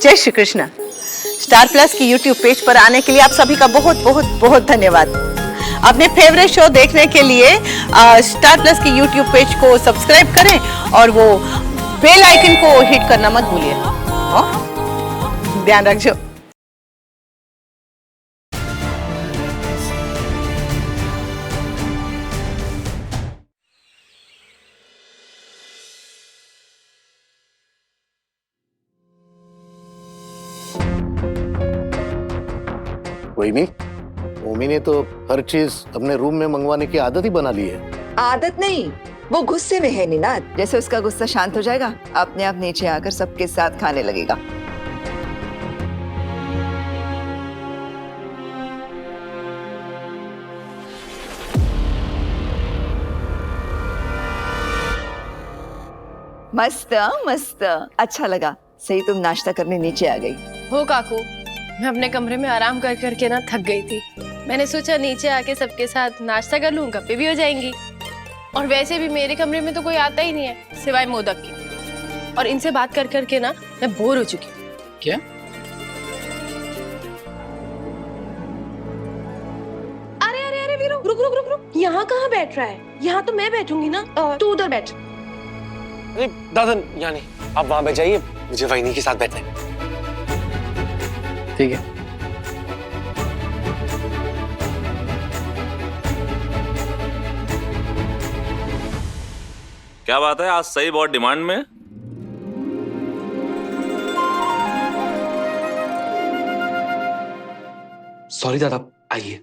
जय Shri Krishna. Star plus की YouTube page पर आने के लिए आप सभी का बहुत बहुत बहुत धन्यवाद। अपने फेवरेट शो देखने के लिए स्टार प्लस की यूट्यूब पेज को सब्सक्राइब करें और वो बेल आइकन को हिट करना मत भूलिए। ध्यान रखिए। कोई नहीं, ओमी ने तो हर चीज अपने रूम में मंगवाने की आदत ही बना ली है। आदत नहीं, वो गुस्से में है निनाद। जैसे उसका गुस्सा शांत हो जाएगा, अपने आप नीचे आकर सबके साथ खाने लगेगा। मस्त मस्त, अच्छा लगा। सही तुम नाश्ता करने नीचे आ गई हो काकू। मैं अपने कमरे में आराम कर करके ना थक गई थी। मैंने सोचा नीचे आके सबके साथ नाश्ता कर लूं, गप्पे भी हो जाएंगी। और वैसे भी मेरे कमरे में तो कोई आता ही नहीं है सिवाय मोदक के। और इनसे बात कर करके ना मैं बोर हो चुकी हूँ। क्या? अरे अरे अरे वीरू, रुक रुक रुक रुक। यहाँ कहाँ बैठ रहा है? यहाँ तो मैं बैठूंगी ना। तू उधर बैठ। अरे दादन, यहाँ नहीं, आप वहां बैठ जाइए, मुझे वहीनी के साथ बैठना है। ठीक है। क्या बात है, आज सही बहुत डिमांड में। सॉरी दादा, आइए।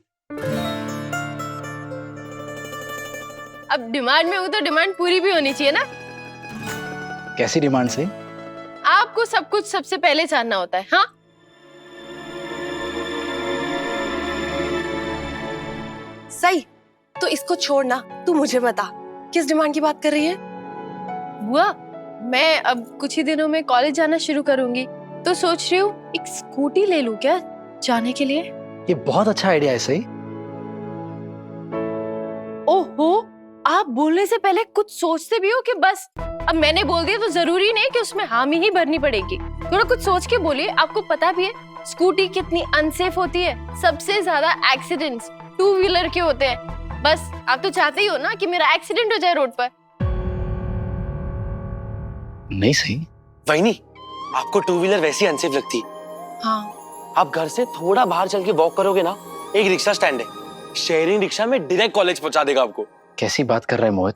अब डिमांड में हूँ तो डिमांड पूरी भी होनी चाहिए ना। कैसी डिमांड से? आपको सब कुछ सबसे पहले जानना होता है। हाँ, सही। तो इसको छोड़ना, तू मुझे बता किस डिमांड की बात कर रही है? बुआ, मैं अब कुछ ही दिनों में कॉलेज जाना शुरू करूंगी, तो सोच रही हूँ एक स्कूटी ले लूं क्या जाने के लिए। ये बहुत अच्छा आइडिया है। सही। ओहो, आप बोलने से पहले कुछ सोचते भी हो कि बस अब मैंने बोल दिया तो जरूरी नहीं कि उसमें हामी ही भरनी पड़ेगी। थोड़ा कुछ सोच के बोलिए। आपको पता भी है स्कूटी कितनी अनसेफ होती है। सबसे ज्यादा एक्सीडेंट्स टू व्हीलर के होते हैं। बस आप तो चाहते ही हो ना कि मेरा एक्सीडेंट हो जाए रोड पर। नहीं सही। वहीनी, आपको टू व्हीलर वैसी अनसेफ लगती। हाँ, आप घर से थोड़ा बाहर चल के वॉक करोगे ना, एक रिक्शा स्टैंड है, शेयरिंग रिक्शा में डायरेक्ट कॉलेज पहुंचा देगा आपको। कैसी बात कर रहा है मोहित?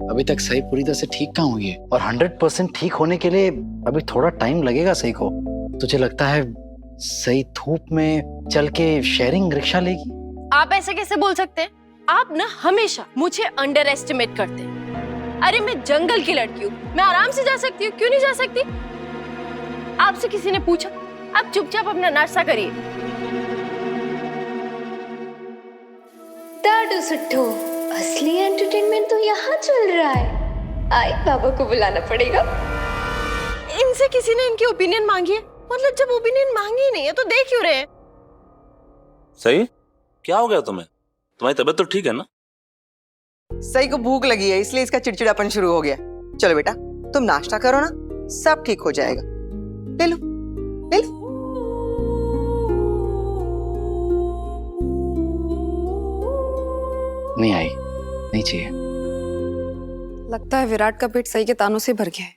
अभी तक सही पूरी तरह से ठीक कहाँ हुई है, और 100% ठीक होने के लिए अभी थोड़ा टाइम लगेगा सही को। तुझे लगता है सही धूप में चल के शेयरिंग रिक्शा लेगी? आप ऐसे कैसे बोल सकते हैं? आप ना हमेशा मुझे अंडर एस्टिमेट करते हैं। अरे मैं जंगल की लड़की हूँ, मैं आराम से जा सकती हूँ, क्यों नहीं जा सकती? आपसे किसी ने पूछा? आप चुपचाप अपना नाश्ता करिए। दादू सुट्ठो, असली एंटरटेनमेंट तो यहाँ चल रहा है। आई बाबा को बुलाना पड़ेगा। इनसे किसी ने इनकी ओपिनियन मांगी है? मतलब जब ओपिनियन मांगी ही नहीं है तो देख क्यों रहे हैं? सही, क्या हो गया तुम्हें? तुम्हारी तबीयत तो ठीक है ना? सही को भूख लगी है इसलिए इसका चिड़चिड़ापन शुरू हो गया। चलो बेटा, तुम नाश्ता करो ना, सब ठीक हो जाएगा। ले लो, ले लो। नहीं आई, नहीं चाहिए। लगता है विराट का पेट सही के तानों से भर गया है,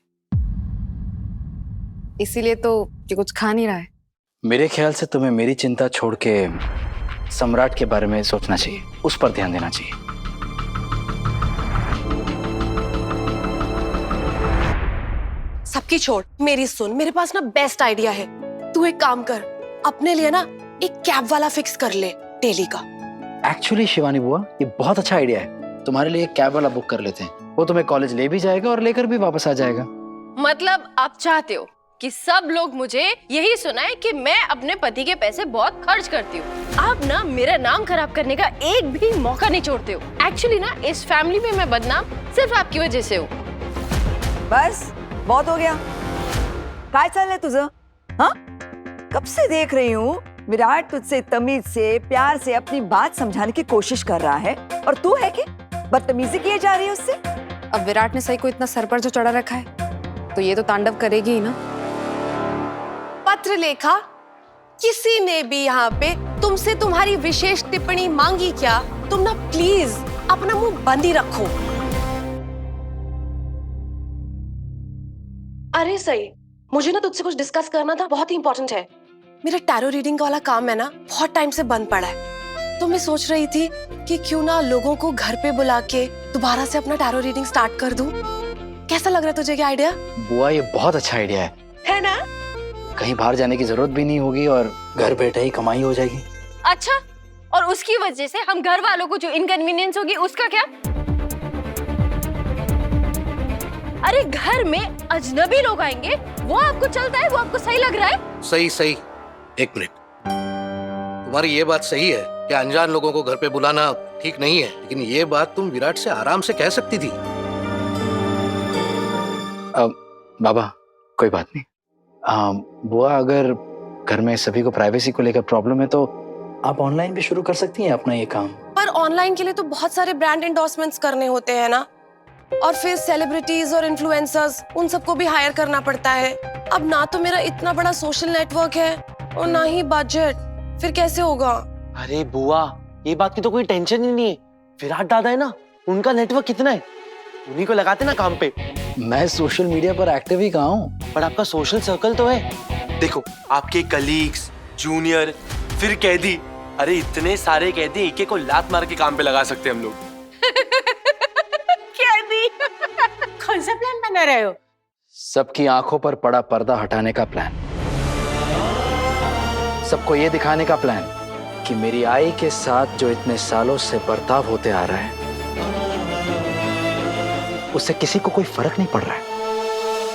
इसीलिए तो ये कुछ खा नहीं रहा है। मेरे ख्याल से तुम्हें मेरी चिंता छोड़ के सम्राट के बारे में सोचना चाहिए, उस पर ध्यान देना चाहिए। सबकी छोड़, मेरी सुन। मेरे पास ना बेस्ट आइडिया है। तू एक काम कर, अपने लिए ना एक कैब वाला फिक्स कर ले डेली का। एक्चुअली शिवानी बुआ, ये बहुत अच्छा आइडिया है। तुम्हारे लिए एक कैब वाला बुक कर लेते हैं, वो तुम्हें कॉलेज ले भी जाएगा और लेकर भी वापस आ जाएगा। मतलब आप चाहते हो कि सब लोग मुझे यही सुनाए कि मैं अपने पति के पैसे बहुत खर्च करती हूँ। आप ना मेरा नाम खराब करने का एक भी मौका नहीं छोड़ते हो। एक्चुअली ना इस फैमिली में मैं बदनाम सिर्फ आपकी वजह से हूँ। बस बहुत हो गया। काय चाललंय तुझं? हाँ, कब से देख रही हूँ विराट तुझसे तमीज से प्यार से अपनी बात समझाने की कोशिश कर रहा है, और तू है कि बदतमीजी किए जा रही है उससे। अब विराट ने सही को इतना सर पर जो चढ़ा रखा है तो ये तो तांडव करेगी ही ना। चित्रलेखा, किसी ने भी यहाँ पे तुमसे तुम्हारी विशेष टिप्पणी मांगी क्या? तुम ना प्लीज अपना मुंह बंद ही रखो। अरे सही, मुझे ना तुझसे कुछ डिस्कस करना था, बहुत ही इंपॉर्टेंट है। मेरा टैरो रीडिंग वाला काम है ना, बहुत टाइम से बंद पड़ा है, तो मैं सोच रही थी कि क्यों ना लोगों को घर पे बुला के दोबारा से अपना टैरो रीडिंग स्टार्ट कर दूं। कैसा लग रहा है तुझे, क्या आइडिया बुआ? ये बहुत अच्छा आइडिया है ना? कहीं बाहर जाने की जरूरत भी नहीं होगी और घर बैठे ही कमाई हो जाएगी। अच्छा, और उसकी वजह से हम घर वालों को जो इनकन्वीनियंस होगी उसका क्या? अरे घर में अजनबी लोग आएंगे, वो आपको चलता है? वो आपको सही लग रहा है? सही सही, एक मिनट। तुम्हारी ये बात सही है कि अनजान लोगों को घर पे बुलाना ठीक नहीं है, लेकिन ये बात तुम विराट से आराम से कह सकती थी। बाबा कोई बात नहीं। बुआ, अगर घर में सभी को प्राइवेसी को लेकर प्रॉब्लम है तो आप ऑनलाइन भी शुरू कर सकती हैं अपना ये काम। पर ऑनलाइन के लिए तो बहुत सारे ब्रांड एंडोर्समेंट्स करने होते हैं ना, और फिर सेलिब्रिटीज और इन्फ्लुएंसर्स, उन सबको भी हायर करना पड़ता है। अब ना तो मेरा इतना बड़ा सोशल नेटवर्क है और ना ही बजट, फिर कैसे होगा? अरे बुआ, ये बात की तो कोई टेंशन ही नहीं है। विराट दादा है ना, उनका नेटवर्क कितना है, उन्हीं को लगाते ना काम पे। मैं सोशल मीडिया पर एक्टिव ही कहाँ हूँ, पर आपका सोशल सर्कल तो है। देखो, आपके कलीग्स, जूनियर, फिर कैदी, अरे इतने सारे कैदी एक एक को लात मार के काम पे लगा सकते हैं हम लोग। कैदी? कौन सा प्लान बना रहे हो? सबकी आंखों पर पड़ा पर्दा हटाने का प्लान, सबको ये दिखाने का प्लान कि मेरी आई के साथ जो इतने सालों से बर्ताव होते आ रहा है उससे किसी को कोई फर्क नहीं पड़ रहा है,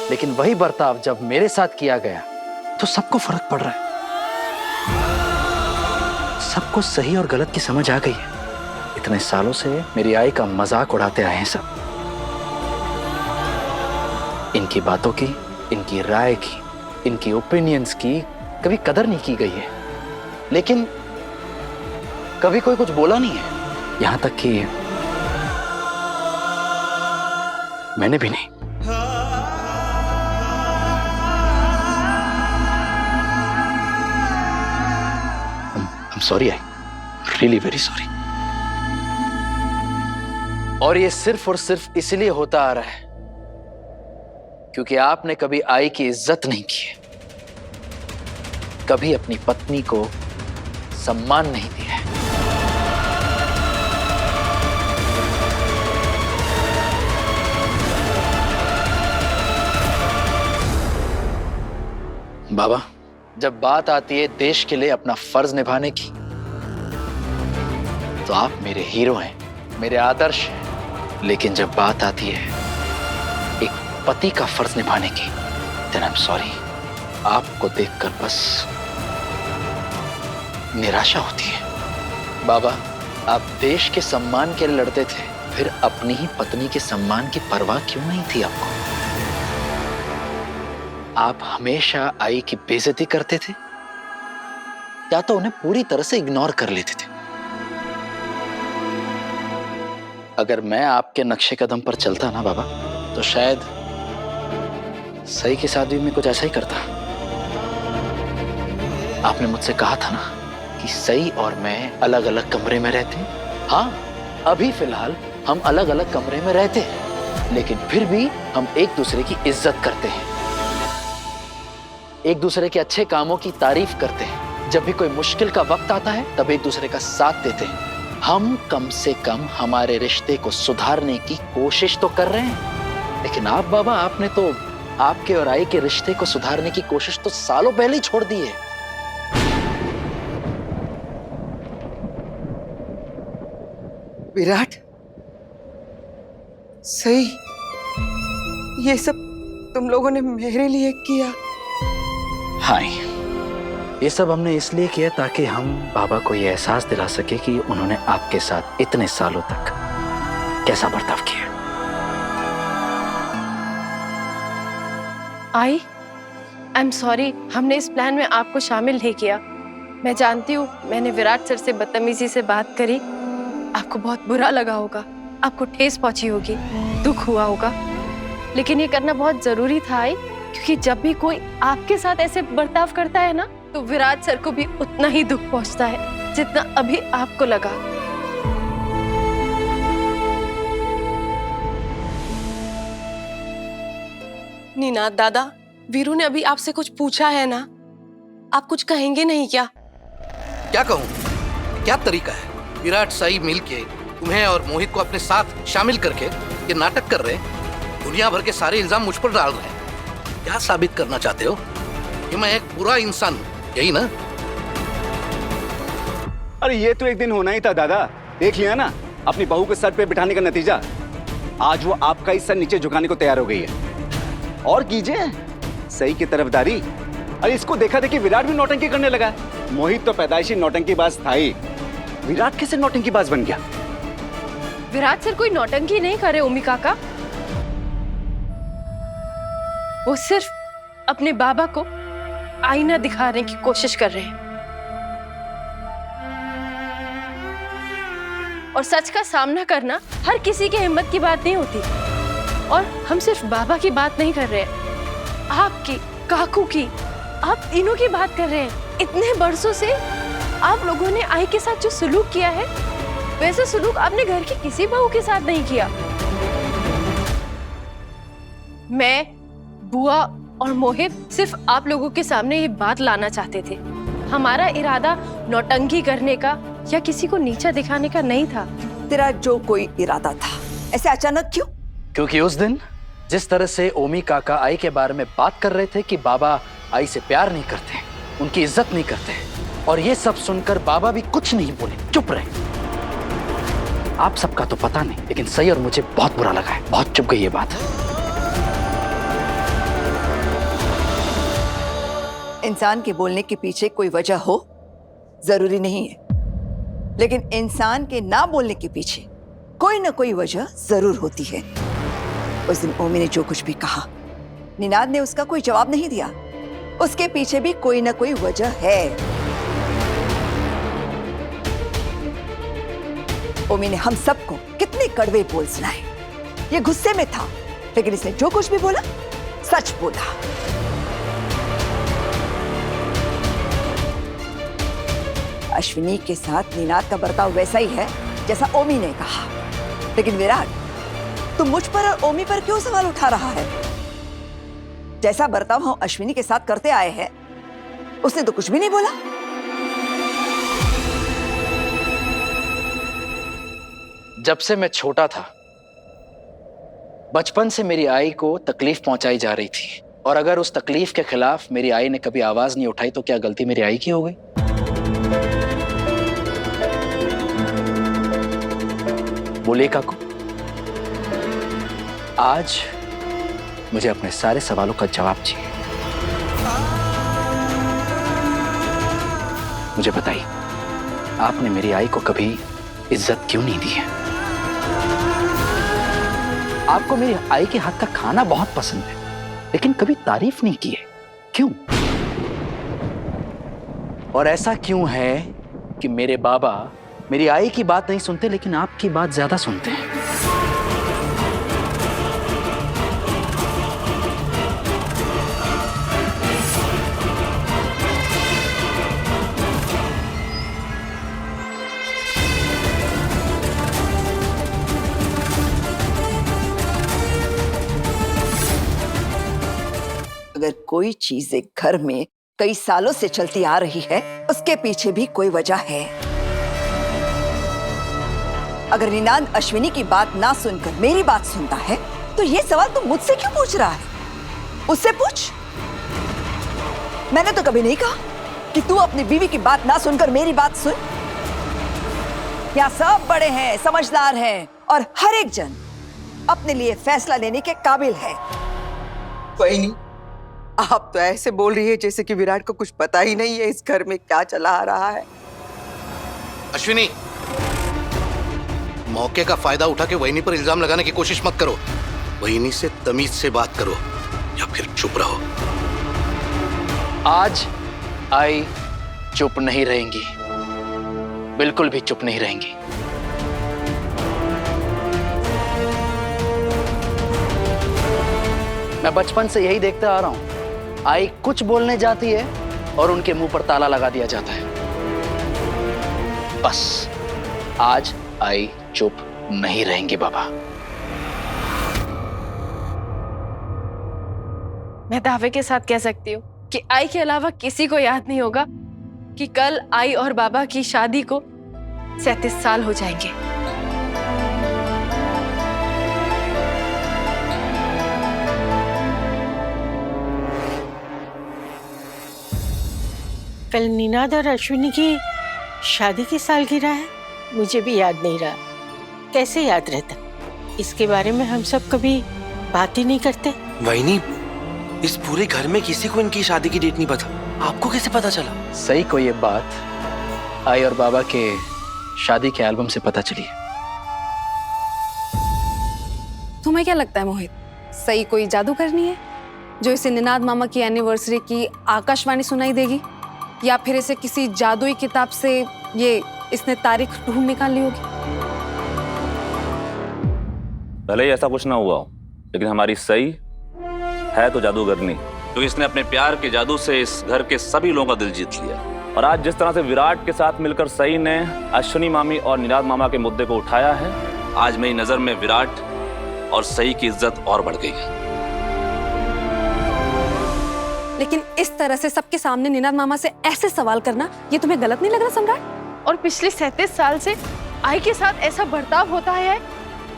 लेकिन वही बर्ताव जब मेरे साथ किया गया तो सबको फर्क पड़ रहा है। सबको सही और गलत की समझ आ गई है। इतने सालों से मेरी आई का मजाक उड़ाते आए हैं सब। इनकी बातों की, इनकी राय की, इनकी ओपिनियंस की कभी कदर नहीं की गई है, लेकिन कभी कोई कुछ बोला नहीं है, यहां तक कि मैंने भी नहीं। I'm sorry, I'm really very sorry। और ये सिर्फ और सिर्फ इसलिए होता आ रहा है क्योंकि आपने कभी आई की इज्जत नहीं की है, कभी अपनी पत्नी को सम्मान नहीं दिया है। बाबा, जब बात आती है देश के लिए अपना फर्ज निभाने की तो आप मेरे हीरो हैं, मेरे आदर्श हैं, लेकिन जब बात आती है एक पति का फर्ज निभाने की, then I'm sorry, आपको देखकर बस निराशा होती है। बाबा, आप देश के सम्मान के लिए लड़ते थे, फिर अपनी ही पत्नी के सम्मान की परवाह क्यों नहीं थी आपको? आप हमेशा आई की बेइज्जती करते थे या तो उन्हें पूरी तरह से इग्नोर कर लेते थे। अगर मैं आपके नक्शे कदम पर चलता ना बाबा, तो शायद सही के साथ भी मैं कुछ ऐसा ही करता। आपने मुझसे कहा था ना कि सही और मैं अलग अलग कमरे में रहते हैं। हाँ, अभी फिलहाल हम अलग अलग कमरे में रहते हैं, लेकिन फिर भी हम एक दूसरे की इज्जत करते हैं, एक दूसरे के अच्छे कामों की तारीफ करते हैं। जब भी कोई मुश्किल का वक्त आता है तब एक दूसरे का साथ देते हैं। हम कम से कम हमारे रिश्ते को सुधारने की कोशिश तो कर रहे हैं, लेकिन आप बाबा, आपने तो आपके और आई के रिश्ते को सुधारने की कोशिश तो सालों पहले ही छोड़ दी है। विराट, सही, ये सब तुम लोगों ने मेरे लिए किया? हाँ, ये सब हमने इसलिए किया ताकि हम बाबा को ये एहसास दिला सके कि उन्होंने आपके साथ इतने सालों तक कैसा बर्ताव किया। आई एम सॉरी, हमने इस प्लान में आपको शामिल नहीं किया। मैं जानती हूँ मैंने विराट सर से बदतमीजी से बात करी, आपको बहुत बुरा लगा होगा, आपको ठेस पहुंची होगी, दुख हुआ होगा, लेकिन ये करना बहुत जरूरी था आई, क्योंकि जब भी कोई आपके साथ ऐसे बर्ताव करता है ना, तो विराट सर को भी उतना ही दुख पहुंचता है जितना अभी आपको लगा। नीनाद दादा, वीरू ने अभी आपसे कुछ पूछा है ना, आप कुछ कहेंगे नहीं क्या? क्या कहूँ? क्या तरीका है? विराट साई मिलके तुम्हें और मोहित को अपने साथ शामिल करके ये नाटक कर रहे हैं। दुनिया भर के सारे इल्जाम मुझ पर डाल रहे हैं। क्या साबित करना चाहते हो कि मैं एक बुरा इंसान हूँ, यही ना? अरे ये तो एक दिन होना ही था दादा, देख लिया ना अपनी बहू को सर पे बिठाने का नतीजा। आज वो आपका ही सर नीचे झुकाने को तैयार हो गई है। और कीजिए सही की तरफदारी। अरे इसको देखा देखी विराट भी नौटंकी करने लगा। मोहित तो पैदाइशी नौटंकीबाज था ही, विराट कैसे नौटंकीबाज बन गया? विराट सर कोई नौटंकी नहीं करे ओमी काका, वो सिर्फ अपने बाबा को आईना दिखाने की कोशिश कर रहे हैं। और सच का सामना करना हर किसी की हिम्मत की बात नहीं होती। और हम सिर्फ बाबा की बात नहीं कर रहे हैं, आपकी, काकू की, आप तीनों की बात कर रहे हैं। इतने बरसों से आप लोगों ने आई के साथ जो सलूक किया है, वैसे सलूक आपने घर की किसी बहू के साथ नहीं किया। मैं, बुआ और मोहित सिर्फ आप लोगों के सामने ये बात लाना चाहते थे। हमारा इरादा नौटंकी करने का या किसी को नीचा दिखाने का नहीं था। तेरा जो कोई इरादा था, ऐसे अचानक क्यों? क्योंकि उस दिन जिस तरह से ओमी काका आई के बारे में बात कर रहे थे कि बाबा आई से प्यार नहीं करते, उनकी इज्जत नहीं करते, और ये सब सुनकर बाबा भी कुछ नहीं बोले, चुप रहे। आप सबका तो पता नहीं, लेकिन सही और मुझे बहुत बुरा लगा है, बहुत चुप गई ये बात। इंसान के बोलने के पीछे कोई वजह हो जरूरी नहीं है, लेकिन इंसान के ना बोलने के पीछे कोई ना कोई वजह जरूर होती है। उस दिन ओमी ने जो कुछ भी कहा, निनाद ने उसका कोई जवाब नहीं दिया। उसके पीछे भी कोई ना कोई वजह है। ओमी ने हम सबको कितने कड़वे बोल सुनाए। ये गुस्से में था, लेकिन इसने जो कुछ भी बोला सच बोला। अश्विनी के साथ निनाद का बर्ताव वैसा ही है जैसा ओमी ने कहा, लेकिन विराट, तुम मुझ पर और ओमी पर क्यों सवाल उठा रहा है? जैसा बर्ताव हम अश्विनी के साथ करते आए हैं, उसने तो कुछ भी नहीं बोला। जब से मैं छोटा था, बचपन से मेरी आई को तकलीफ पहुंचाई जा रही थी, और अगर उस तकलीफ के खिलाफ मेरी आई ने कभी आवाज नहीं उठाई तो क्या गलती मेरी आई की हो गई? बोले काकू, आज मुझे अपने सारे सवालों का जवाब चाहिए। मुझे बताइए, आपने मेरी आई को कभी इज्जत क्यों नहीं दी है? आपको मेरी आई के हाथ का खाना बहुत पसंद है, लेकिन कभी तारीफ नहीं की है, क्यों? और ऐसा क्यों है कि मेरे बाबा मेरी आई की बात नहीं सुनते, लेकिन आपकी बात ज्यादा सुनते हैं? अगर कोई चीज एक घर में कई सालों से चलती आ रही है, उसके पीछे भी कोई वजह है। अगर निनाद अश्विनी की बात ना सुनकर मेरी बात सुनता है, तो ये सवाल तुम मुझसे क्यों पूछ रहा है? उससे पूछ। मैंने तो कभी नहीं कहा कि तू अपनी बीवी की बात ना सुनकर मेरी बात सुन। यहाँ सब बड़े हैं, समझदार हैं, और हर एक जन अपने लिए फैसला लेने के काबिल है। कोई नहीं, आप तो ऐसे बोल रही है जैसे कि विराट को कुछ पता ही नहीं है इस घर में क्या चला आ रहा है। अश्विनी, मौके का फायदा उठा के वहीनी पर इल्जाम लगाने की कोशिश मत करो। वहीनी से तमीज से बात करो या फिर चुप रहो। आज आई चुप नहीं रहेंगी, बिल्कुल भी चुप नहीं रहेंगी। मैं बचपन से यही देखता आ रहा हूं आई कुछ बोलने जाती है और उनके मुंह पर ताला लगा दिया जाता है। बस आज आई चुप नहीं रहेंगे बाबा। मैं दावे के साथ कह सकती हूँ कि आई के अलावा किसी को याद नहीं होगा कि कल आई और बाबा की शादी को 37 साल हो जाएंगे। कल निनाद और अश्विनी की शादी की सालगिरह है। मुझे भी याद नहीं रहा, कैसे याद रहता? इसके बारे में हम सब कभी बात ही नहीं करते। वहीनी, इस पूरे घर में किसी को इनकी शादी की डेट नहीं पता, आपको कैसे पता चला? सही को ये बात आई और बाबा के शादी के एल्बम से पता चली। तुम्हें क्या लगता है मोहित, सही कोई जादू करनी है जो इसे निनाद मामा की एनिवर्सरी की आकाशवाणी सुनाई देगी, या फिर इसे किसी जादुई किताब से ये इसने तारीख ढूंढ निकाल ली होगी? भले ही ऐसा कुछ ना हुआ हो, लेकिन हमारी सही है तो जादूगरनी, क्योंकि इसने अपने प्यार के जादू से इस घर के सभी लोगों का दिल जीत लिया। और आज जिस तरह से विराट के साथ मिलकर सई ने अश्विनी मामी और निनाद मामा के मुद्दे को उठाया है, आज मेरी नजर में विराट और सई की इज्जत और बढ़ गई है। लेकिन इस तरह से सबके सामने निनाद मामा से ऐसे सवाल करना, ये तुम्हें गलत नहीं लग रहा सम्राट? और पिछले 37 साल से आई के साथ ऐसा बर्ताव होता है,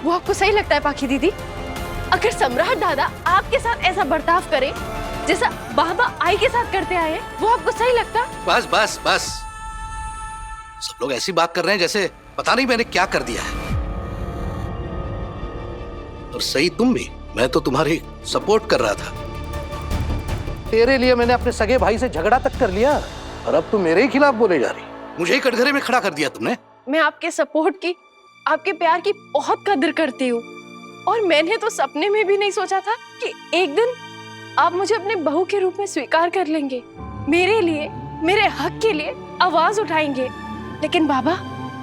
वो आपको सही लगता है पाखी दीदी? अगर सम्राट दादा आपके साथ ऐसा बर्ताव करे जैसा बाबा आई के साथ करते आए हैं, वो आपको सही लगता? बस बस बस, सब लोग ऐसी बात कर रहे हैं जैसे पता नहीं मैंने क्या कर दिया है। और सही तुम भी, मैं तो तुम्हारी सपोर्ट कर रहा था। तेरे लिए मैंने अपने सगे भाई से झगड़ा तक कर लिया, और अब तुम मेरे ही खिलाफ बोले जा रही। मुझे ही कटघरे में खड़ा कर दिया तुमने। मैं आपके सपोर्ट की, आपके प्यार की बहुत कदर करती हूँ, और मैंने तो सपने में भी नहीं सोचा था कि एक दिन आप मुझे अपने बहू के रूप में स्वीकार कर लेंगे, मेरे लिए, मेरे हक के लिए आवाज उठाएंगे। लेकिन बाबा,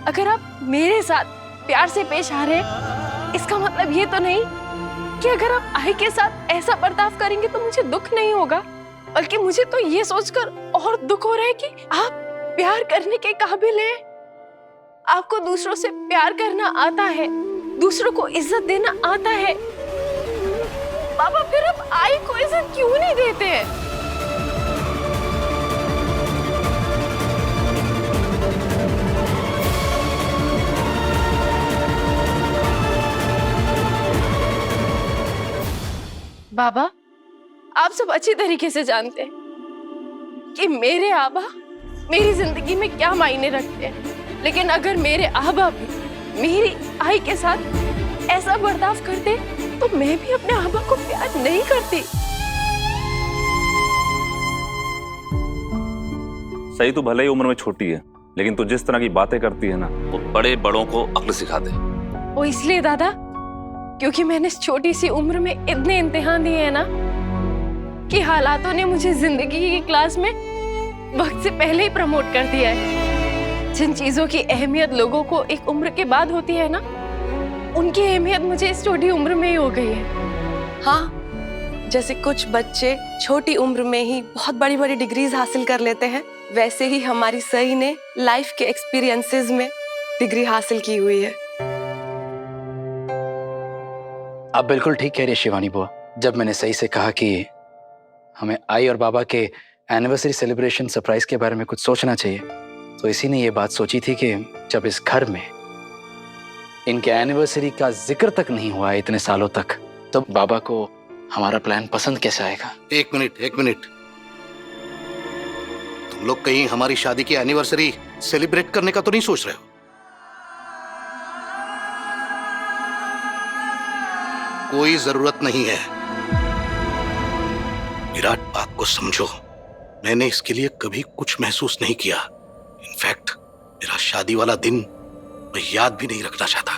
अगर आप मेरे साथ प्यार से पेश आ रहे हैं, इसका मतलब ये तो नहीं कि अगर आप आई के साथ ऐसा बर्ताव करेंगे तो मुझे दुख नहीं होगा, बल्कि मुझे तो ये सोचकर और दुख हो रहा है कि आप प्यार करने के काबिल हैं, आपको दूसरों से प्यार करना आता है, दूसरों को इज्जत देना आता है। बाबा, फिर आप आई को इज्जत क्यों नहीं देते हैं? बाबा, आप सब अच्छी तरीके से जानते हैं कि मेरे आबा मेरी जिंदगी में क्या मायने रखते हैं, लेकिन अगर मेरे आबा भी मेरी आई के साथ ऐसा बर्ताव करते तो मैं भी अपने आबा को प्यार नहीं करती। सही तो भले ही उम्र में छोटी है, लेकिन तू जिस तरह की बातें करती है ना, वो बड़े बड़ों को अक्ल सिखा दे। वो इसलिए दादा, क्योंकि मैंने इस छोटी सी उम्र में इतने इम्तिहान दिए हैं ना कि हालातों ने मुझे जिंदगी की क्लास में वक्त से पहले ही प्रमोट कर दिया है। जिन चीजों की अहमियत लोगों को एक उम्र के बाद होती है ना, उनकी अहमियत मुझे इस छोटी उम्र में ही हो गई है। हाँ, जैसे कुछ बच्चे छोटी उम्र में ही बहुत बड़ी बड़ी डिग्रीज हासिल कर लेते हैं, वैसे ही हमारी सई ने लाइफ के एक्सपीरियंसेस में डिग्री हासिल की हुई है। आप बिल्कुल ठीक कह रही है शिवानी बुआ। जब मैंने सही से कहा कि हमें आई और बाबा के एनिवर्सरी सेलिब्रेशन सरप्राइज के बारे में कुछ सोचना चाहिए, तो इसी ने ये बात सोची थी कि जब इस घर में इनके एनिवर्सरी का जिक्र तक नहीं हुआ है इतने सालों तक, तो बाबा को हमारा प्लान पसंद कैसे आएगा? एक मिनट, तुम लोग कहीं हमारी शादी की एनिवर्सरी सेलिब्रेट करने का तो नहीं सोच रहे हो? कोई जरूरत नहीं है। विराट, बात को समझो, मैंने इसके लिए कभी कुछ महसूस नहीं किया। इनफैक्ट मेरा शादी वाला दिन मैं याद भी नहीं रखना चाहता।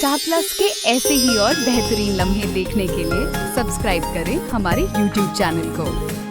स्टार प्लस के ऐसे ही और बेहतरीन लम्हे देखने के लिए सब्सक्राइब करें हमारे YouTube चैनल को।